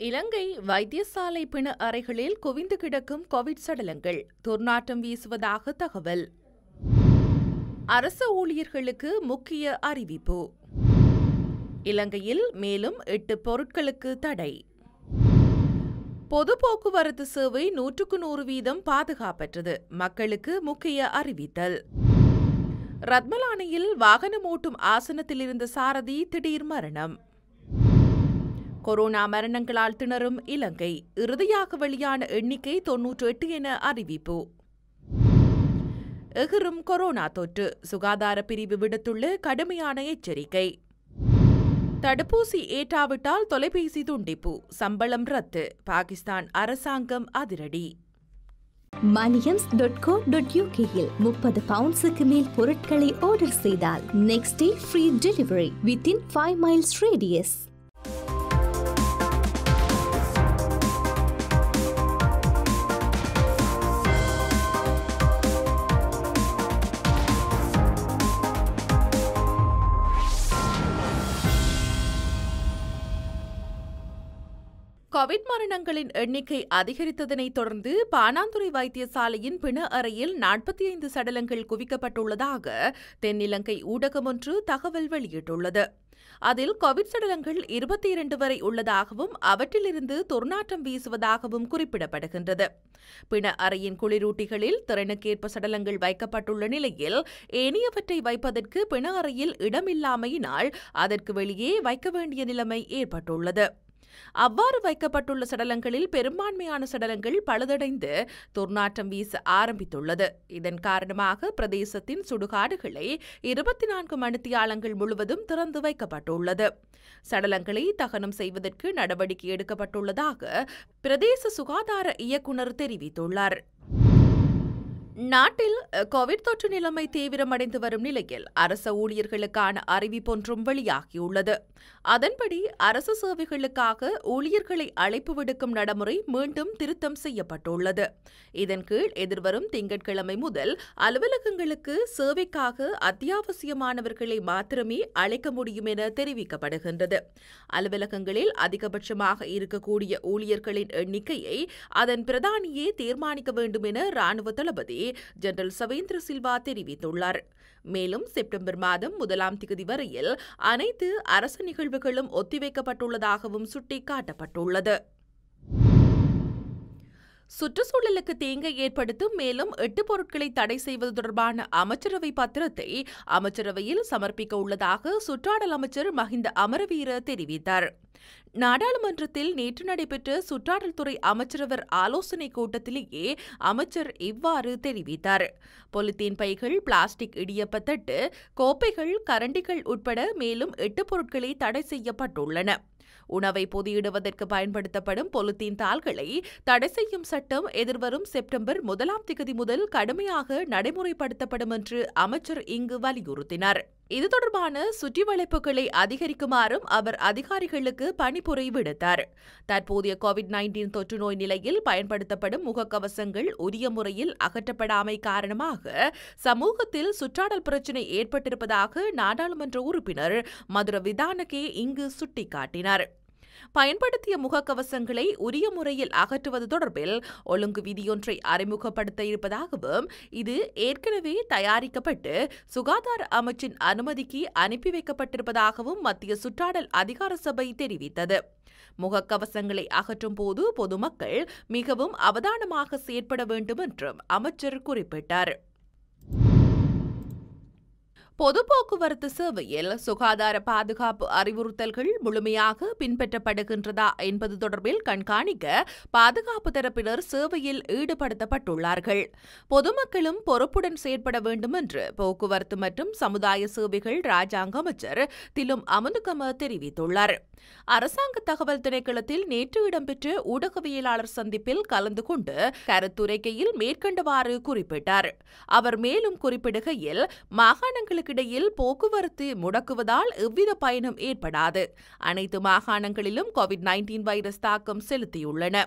இலங்கை வைத்தியசாலை பிண அறைகளில் குவிந்து கிடக்கும் கோவிட் சடலங்கள் துர்நாற்றம் வீசுவதாக தகவல். அரசு ஊழியர்களுக்கு முக்கிய அறிவிப்பு. இலங்கையில் மேலும் 8 பொருட்களுக்கு தடை. பொது போக்குவரத்து சேவை 100% பாதுகாப்பற்றது. மக்களுக்கு முக்கிய அறிவித்தல். ரத்மலானையில் வாகனம் ஓட்டும் ஆசனத்தில் இருந்த சாரதி திடீர் மரணம். கொரோனா மரணங்களால் திணறும் இலங்கை. இறுதியாக வெளியான எண்ணிக்கை 98 என அறிவிப்பு. எகிறும் கொரோனா தொற்று. சுகாதார பிரிவு விடுத்துள்ள கடுமையான எச்சரிக்கை. தடுப்பூசி ஏற்றாவிட்டால் தொலைபேசி துண்டிப்பு. சம்பளம் ரத்து. பாகிஸ்தான் அரசாங்கம் அதிரடி. Maniums.co.uk-இல் 30 பவுண்ட்ஸுக்கு மேல் பொருட்களை ஆர்டர் செய்தால் next day free delivery within 5 miles radius. Covid மரணங்களின் எண்ணிக்கை அதிகரித்ததனைத் தொடர்ந்து பாணாந்துறை வைத்தியசாலையின் பிண அறையில் 45 சடலங்கள் குவிக்கப்பட்டுள்ளதாக தென்னிலங்கை ஊடகம் ஒன்று தகவல் வெளியிட்டுள்ளது. அதில் கோவிட் சடலங்கள் 22 வரை உள்ளதாகவும் அவற்றிலிருந்து துர்நாற்றம் வீசுவதாகவும் குறிப்பிடப்படுகின்றது. பிண அறையின் குளிரூட்டிகளில் திறனுக்கேற்ப சடலங்கள் வைக்கப்பட்டுள்ள நிலையில் ஏனையவற்றை வைப்பதற்கு பிண அறையில் இடமில்லாமையினால் அதற்கு வெளியே வைக்க வேண்டிய நிலைமை ஏற்பட்டுள்ளது. அவ்வாறு வைக்கப்பட்டுள்ள சடலங்களில் பெரும்பான்மையான சடலங்கள் பழுதடைந்து துர்நாற்றம் வீச ஆரம்பித்துள்ளது. இதன் காரணமாக பிரதேசத்தின் சுடுகாடுகளை 24 மணித்தியாலங்கள் முழுவதும் திறந்து வைக்கப்பட்டுள்ளது. சடலங்களை தகனம் செய்வதற்கு நடவடிக்கை எடுக்கப்பட்டுள்ளதாக பிரதேச சுகாதார இயக்குநர் தெரிவித்துள்ளார். நாட்டில் கோவிட் தொற்று நிலைமை தீவிரமடைந்து வரும் நிலையில் அரச ஊழியர்களுக்கான அறிவிப்பொன்றும் வெளியாகியுள்ளது. அதன்படி அரசு சேவைகளுக்காக ஊழியர்களை அழைப்பு விடுக்கும் நடைமுறை மீண்டும் திருத்தம் செய்யப்பட்டுள்ளது. இதன் கீழ் எதிர்வரும் திங்கட்கிழமை முதல் அலுவலகங்களுக்கு சேவைக்காக அத்தியாவசியமானவர்களை மாத்திரமே அழைக்க முடியும் என தெரிவிக்கப்படுகின்றது. அலுவலகங்களில் அதிகபட்சமாக இருக்கக்கூடிய ஊழியர்களின் எண்ணிக்கையை அதன் பிரதானியே தீர்மானிக்க வேண்டும் என ராணுவ தளபதி ஜெனரல் சவேந்திர சில்வா தெரிவித்துள்ளார். மேலும் செப்டம்பர் மாதம் 1ஆம் தேதி வரையில் அனைத்து அரசு நிகழ்வுகளும் ஒத்திவைக்கப்பட்டுள்ளதாகவும் சுட்டிக்காட்டப்பட்டுள்ளது. சுற்றுச்சூழலுக்கு தீங்கை ஏற்படுத்தும் மேலும் 8 பொருட்களை தடை செய்வது தொடர்பான அமைச்சரவை பத்திரத்தை அமைச்சரவையில் சமர்ப்பிக்க உள்ளதாக சுற்றாடல் அமைச்சர் மஹிந்த அமரவீர தெரிவித்தார். நாடாளுமன்றத்தில் நேற்று நடைபெற்ற சுற்றாடல் துறை அமைச்சரவர் ஆலோசனைக் கூட்டத்திலேயே அமைச்சர் இவ்வாறு தெரிவித்தார். பொலித்தீன் பைகள், பிளாஸ்டிக் இடியப்பத்தட்டு, கோப்பைகள், கரண்டிகள் உட்பட மேலும் 8 பொருட்களை தடை செய்யப்பட்டுள்ளன. உணவை பொதியிடுவதற்கு பயன்படுத்தப்படும் பொலித்தீன் தாள்களை தடை செய்யும் சட்டம் எதிர்வரும் செப்டம்பர் 1ஆம் தேதி முதல் கடுமையாக நடைமுறைப்படுத்தப்படும் என்று அமைச்சர் இங்கு வலியுறுத்தினார். இது தொடர்பான சுற்றி வளைப்புகளை அதிகரிக்குமாறும் அவர் அதிகாரிகளுக்கு பணிப்புரை விடுத்தார். தற்போதைய கோவிட்-19 தொற்று நோய் நிலையில் பயன்படுத்தப்படும் முகக்கவசங்கள் உரிய முறையில் அகற்றப்படாமை காரணமாக சமூகத்தில் சுற்றாடல் பிரச்சினை ஏற்பட்டிருப்பதாக நாடாளுமன்ற உறுப்பினர் மதுர விதானகே இங்கு சுட்டிக்காட்டினார். பயன்படுத்திய முகக்கவசங்களை உரிய முறையில் அகற்றுவது தொடர்பில் ஒழுங்கு விதியொன்றை அறிமுகப்படுத்த இருப்பதாகவும் இது ஏற்கனவே தயாரிக்கப்பட்டு சுகாதார அமைச்சின் அனுமதிக்கு அனுப்பி வைக்கப்பட்டிருப்பதாகவும் மத்திய சுற்றாடல் அதிகார சபை தெரிவித்தது. முகக்கவசங்களை அகற்றும் போது பொதுமக்கள் மிகவும் அவதானமாக செயற்பட வேண்டும் என்றும் அமைச்சர் குறிப்பிட்டார். பொது போக்குவரத்து சேவையில் சுகாதார பாதுகாப்பு அறிவுறுத்தல்கள் முழுமையாக பின்பற்றப்படுகின்றதா என்பது தொடர்பில் கண்காணிக்க பாதுகாப்பு தரப்பினர் சேவையில் ஈடுபடுத்தப்பட்டுள்ளார்கள். பொதுமக்களும் பொறுப்புடன் செயற்பட வேண்டும் என்று போக்குவரத்து மற்றும் சமுதாய சேவைகள் ராஜாங்க அமைச்சர் திலும் அமுனுகம தெரிவித்துள்ளார். அரசாங்க தகவல் திணைக்களத்தில் நேற்று இடம்பெற்ற ஊடகவியலாளர் சந்திப்பில் கலந்து கொண்டு கருத்துரைக்கையில் மேற்கண்டவாறு குறிப்பிட்டார். அவர் மேலும் குறிப்பிடுகையில் மாகாணங்களுக்கு மாகாணங்களுக்கிடையில் போக்குவரத்து முடக்குவதால் எவ்வித பயனும் ஏற்படாது. அனைத்து மாகாணங்களிலும் COVID-19 வைரஸ் தாக்கம் செலுத்தியுள்ளன.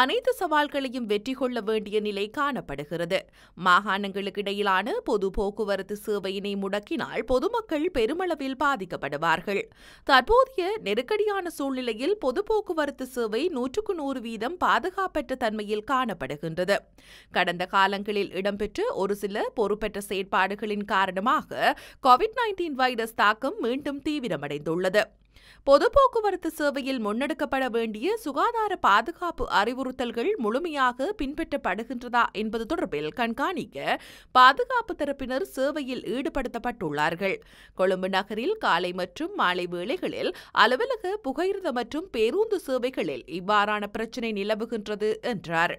அனைத்து சவால்களையும் வெற்றி கொள்ள வேண்டிய நிலை காணப்படுகிறது. மாகாணங்களுக்கிடையிலான பொது போக்குவரத்து சேவையினை முடக்கினால் பொதுமக்கள் பெருமளவில் பாதிக்கப்படுவார்கள். தற்போதைய நெருக்கடியான சூழ்நிலையில் பொது போக்குவரத்து சேவை 100% பாதுகாப்பற்ற தன்மையில் காணப்படுகின்றது. கடந்த காலங்களில் இடம்பெற்ற ஒரு சில பொறுப்பற்ற செயற்பாடுகளின் காரணமாக COVID-19 வைரஸ் தாக்கம் மீண்டும் தீவிரமடைந்துள்ளது. பொது போக்குவரத்து சேவையில் முன்னெடுக்கப்பட வேண்டிய சுகாதார பாதுகாப்பு அறிவுறுத்தல்கள் முழுமையாக பின்பற்றப்படுகின்றதா என்பது தொடர்பில் கண்காணிக்க பாதுகாப்பு தரப்பினர் சேவையில் ஈடுபடுத்தப்பட்டுள்ளார்கள். கொழும்பு நகரில் காலை மற்றும் மாலை வேளைகளில் அலுவலக, புகையிரத மற்றும் பேருந்து சேவைகளில் இவ்வாறான பிரச்சினை நிலவுகின்றது என்றார்.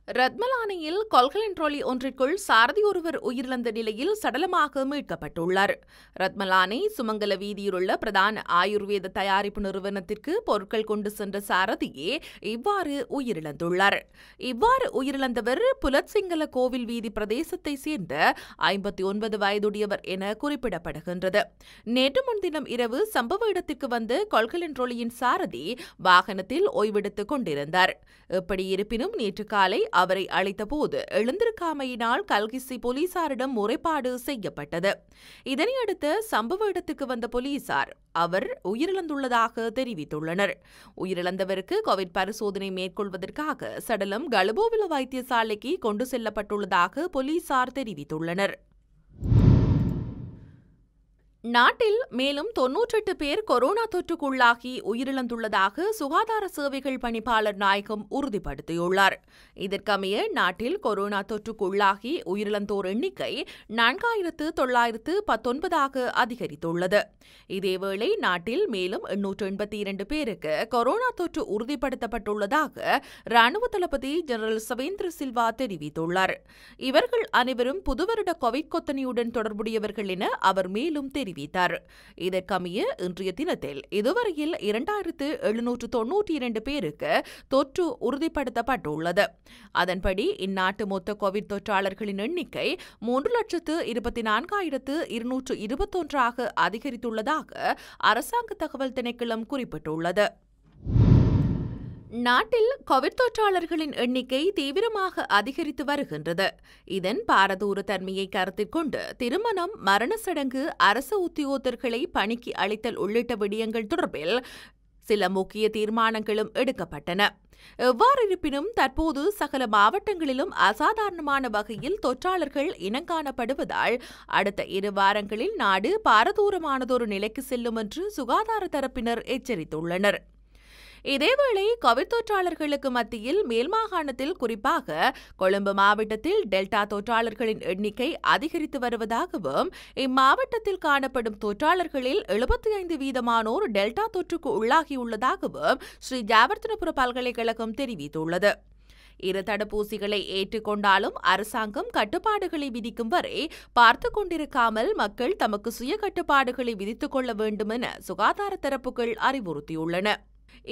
ரத்மலானையில் கொள்கலன் ட்ரோலி ஒன்றிற்குள் சாரதி ஒருவர் உயிரிழந்த நிலையில் சடலமாக மீட்கப்பட்டுள்ளார். ரத்மலானை சுமங்கல வீதியிலுள்ள பிரதான ஆயுர்வேத தயாரிப்பு நிறுவனத்திற்கு பொருட்கள் கொண்டு சென்ற சாரதியே இவ்வாறு உயிரிழந்துள்ளார். இவ்வாறு உயிரிழந்தவர் புலத்சிங்கல கோவில் வீதி பிரதேசத்தை சேர்ந்த 59 வயதுடையவர் என குறிப்பிடப்படுகின்றது. நேற்று முன்தினம் இரவு சம்பவ இடத்திற்கு வந்த கொள்கலன் ட்ரோலியின் சாரதி வாகனத்தில் ஓய்வெடுத்துக் கொண்டிருந்தார். எப்படி இருப்பினும் நேற்று காலை அவரை அழைத்தபோது எழுந்திருக்காமையினால் கல்கிஸ்ஸி போலீசாரிடம் முறைப்பாடு செய்யப்பட்டது. இதனையடுத்து சம்பவ இடத்துக்கு வந்த போலீசார் அவர் உயிரிழந்துள்ளதாக தெரிவித்துள்ளனர். உயிரிழந்தவருக்கு கோவிட் பரிசோதனை மேற்கொள்வதற்காக சடலம் கலுபோவில வைத்தியசாலைக்கு கொண்டு செல்லப்பட்டுள்ளதாக போலீசார் தெரிவித்துள்ளனர். நாட்டில் மேலும் 98 பேர் கொரோனா தொற்றுக்குள்ளாகி உயிரிழந்துள்ளதாக சுகாதார சேவைகள் பணிப்பாளர் நாயகம் உறுதிப்படுத்தியுள்ளார். இதற்கமைய நாட்டில் கொரோனா தொற்றுக்குள்ளாகி உயிரிழந்தோர் எண்ணிக்கை 4919 அதிகரித்துள்ளது. இதேவேளை நாட்டில் மேலும் 882 பேருக்கு கொரோனா தொற்று உறுதிப்படுத்தப்பட்டுள்ளதாக ராணுவ தளபதி ஜெனரல் சவேந்திர சில்வா தெரிவித்துள்ளார். இவர்கள் அனைவரும் புதுவருட கோவிட் கொத்தனையுடன் தொடர்புடையவர்கள் என அவர் மேலும் தெரிவித்தார். இதற்கமைய இன்றைய தினத்தில் இதுவரையில் 2792 பேருக்கு தொற்று உறுதிப்படுத்தப்பட்டுள்ளது. அதன்படி இந்நாட்டு மொத்த கோவிட் தொற்றாளர்களின் எண்ணிக்கை 3,24,221 அதிகரித்துள்ளதாக அரசாங்க தகவல் திணைக்களம் குறிப்பிட்டுள்ளது. நாட்டில் கோவிட் தொற்றாளர்களின் எண்ணிக்கை தீவிரமாக அதிகரித்து வருகின்றது. இதன் பாரதூர தன்மையை கருத்தில் கொண்டு திருமணம், மரண சடங்கு, அரசு உத்தியோகத்தர்களை பணிக்கு அளித்தல் உள்ளிட்ட விடயங்கள் தொடர்பில் சில முக்கிய தீர்மானங்களும் எடுக்கப்பட்டன. எவ்வாறிருப்பினும் தற்போது சகல மாவட்டங்களிலும் அசாதாரணமான வகையில் தொற்றாளர்கள் இனங்காணப்படுவதால் அடுத்த 2 வாரங்களில் நாடு பாரதூரமானதொரு நிலைக்கு செல்லும் என்று சுகாதார தரப்பினர் எச்சரித்துள்ளனர். இதேவேளை கோவிட் தொற்றாளர்களுக்கு மத்தியில் மேல் மாகாணத்தில் குறிப்பாக கொழும்பு மாவட்டத்தில் டெல்டா தொற்றாளர்களின் எண்ணிக்கை அதிகரித்து வருவதாகவும் இம்மாவட்டத்தில் காணப்படும் தொற்றாளர்களில் 75% டெல்டா தொற்றுக்கு உள்ளாகியுள்ளதாகவும் ஸ்ரீ ஜாவர்தனபுர பல்கலைக்கழகம் தெரிவித்துள்ளது. 2 தடுப்பூசிகளை ஏற்றுக்கொண்டாலும் அரசாங்கம் கட்டுப்பாடுகளை விதிக்கும் வரை பார்த்துக் கொண்டிருக்காமல் மக்கள் தமக்கு சுய கட்டுப்பாடுகளை விதித்துக் கொள்ள வேண்டும் என சுகாதார தரப்புகள் அறிவுறுத்தியுள்ளன.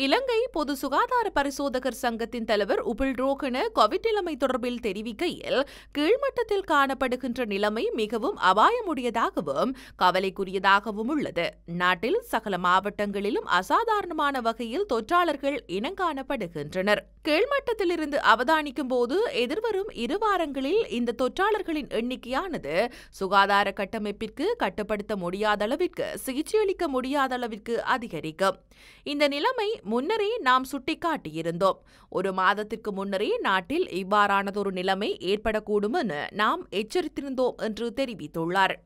இலங்கை பொது சுகாதார பரிசோதகர் சங்கத்தின் தலைவர் உபில் ரோகன கோவிட் நிலைமை தொடர்பில் தெரிவிக்கையில், கீழ்மட்டத்தில் காணப்படுகின்ற நிலைமை மிகவும் அபாயமுடையதாகவும் கவலைக்குரியதாகவும் உள்ளது. நாட்டில் சகல மாவட்டங்களிலும் அசாதாரணமான வகையில் தொற்றாளர்கள் இனங்காணப்படுகின்றனர். கீழ்மட்டத்திலிருந்து அவதானிக்கும் போது எதிர்வரும் 2 வாரங்களில் இந்த தொற்றாளர்களின் எண்ணிக்கையானது சுகாதார கட்டமைப்பிற்கு கட்டுப்படுத்த முடியாத அளவிற்கு, சிகிச்சையளிக்க முடியாத அளவிற்கு அதிகரிக்கும். இந்த நிலைமை முன்னரே நாம் சுட்டிக்காட்டியிருந்தோம். 1 மாதத்திற்கு முன்னரே நாட்டில் இவ்வாறானதொரு நிலைமை ஏற்படக்கூடும் என நாம் எச்சரித்திருந்தோம் என்று தெரிவித்துள்ளார்.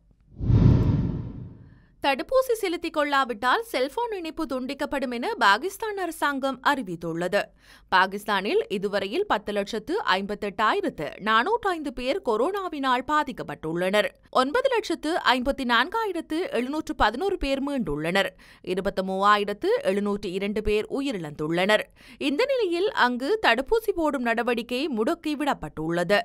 தடுப்பூசி செலுத்திக் கொள்ளாவிட்டால் செல்போன் இணைப்பு துண்டிக்கப்படும் என பாகிஸ்தான் அரசாங்கம் அறிவித்துள்ளது. பாகிஸ்தானில் இதுவரையில் 10,58,405 பேர் கொரோனாவினால் பாதிக்கப்பட்டுள்ளனர். 9,54,711 பேர் மீண்டுள்ளனர். 23,702 பேர் உயிரிழந்துள்ளனர். இந்த நிலையில் அங்கு தடுப்பூசி போடும் நடவடிக்கை முடுக்கிவிடப்பட்டுள்ளது.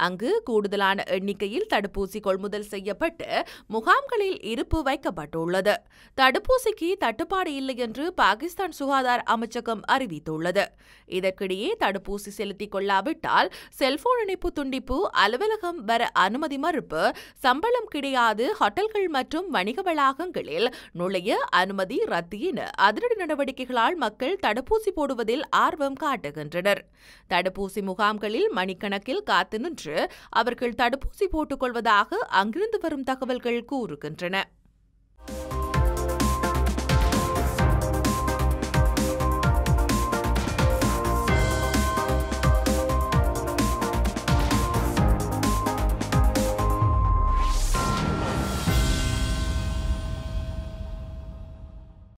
அங்கு கூடுதலான எண்ணிக்கையில் தடுப்பூசி கொள்முதல் செய்யப்பட்டு முகாம்களில் இருப்பு வைக்கப்பட்டுள்ளது. விதிக்கப்பட்டுள்ளது. தடுப்பூசிக்கு தட்டுப்பாடு இல்லை என்று பாகிஸ்தான் சுகாதார அமைச்சகம் அறிவித்துள்ளது. இதற்கிடையே தடுப்பூசி செலுத்திக் கொள்ளாவிட்டால் செல்போன் இணைப்பு துண்டிப்பு, அலுவலகம் வர அனுமதி மறுப்பு, சம்பளம் கிடையாது, ஹோட்டல்கள் மற்றும் வணிக வளாகங்களில் நுழைய அனுமதி ரத்து என அதிரடி நடவடிக்கைகளால் மக்கள் தடுப்பூசி போடுவதில் ஆர்வம் காட்டுகின்றனர். தடுப்பூசி முகாம்களில் மணிக்கணக்கில் காத்து நின்று அவர்கள் தடுப்பூசி போட்டுக் கொள்வதாக அங்கிருந்து வரும் தகவல்கள் கூறுகின்றன.